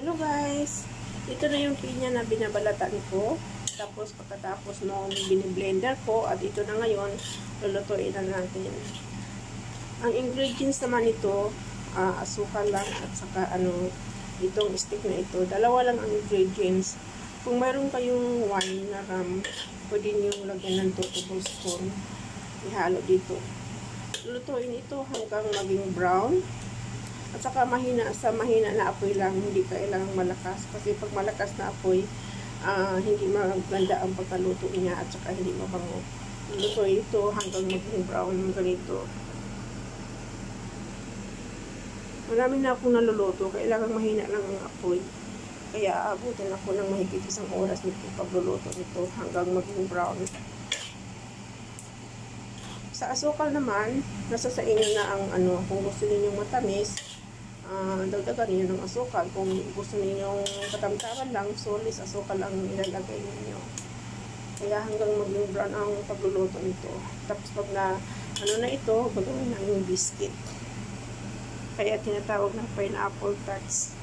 Hello guys! Ito na yung pinya na binabalatan ko. Tapos pagkatapos nung biniblender ko at ito na ngayon, lulutuin na natin. Ang ingredients naman ito, asukal lang at saka itong stick na ito. Dalawa lang ang ingredients. Kung mayroon kayong wine na ram, pwede nyo lagyan ng 2 tablespoon. Ihalo dito. Lulutuin ito hanggang maging brown. At saka mahina na apoy lang, hindi kailangang malakas. Kasi pag malakas na apoy, hindi maganda ang pagkaluto niya at saka hindi mabango. Lutuin ito hanggang maging brown ganito. Marami na akong naluluto, kailangang mahina lang ang apoy. Kaya abutin ako ng mahigit 1 oras nito pagluluto nito hanggang maging brown. Sa asukal naman, nasa sa inyo na ang kung gusto niyo matamis, dagdagan niyo ng asukal. Kung gusto niyo katamtaman lang, solis asukal lang ilalagay niyo. Kaya hanggang maging brown ang pagluluto nito. Tapos pag na ito, gagawin namin yung biscuit. Kaya tinatawag na pineapple tarts.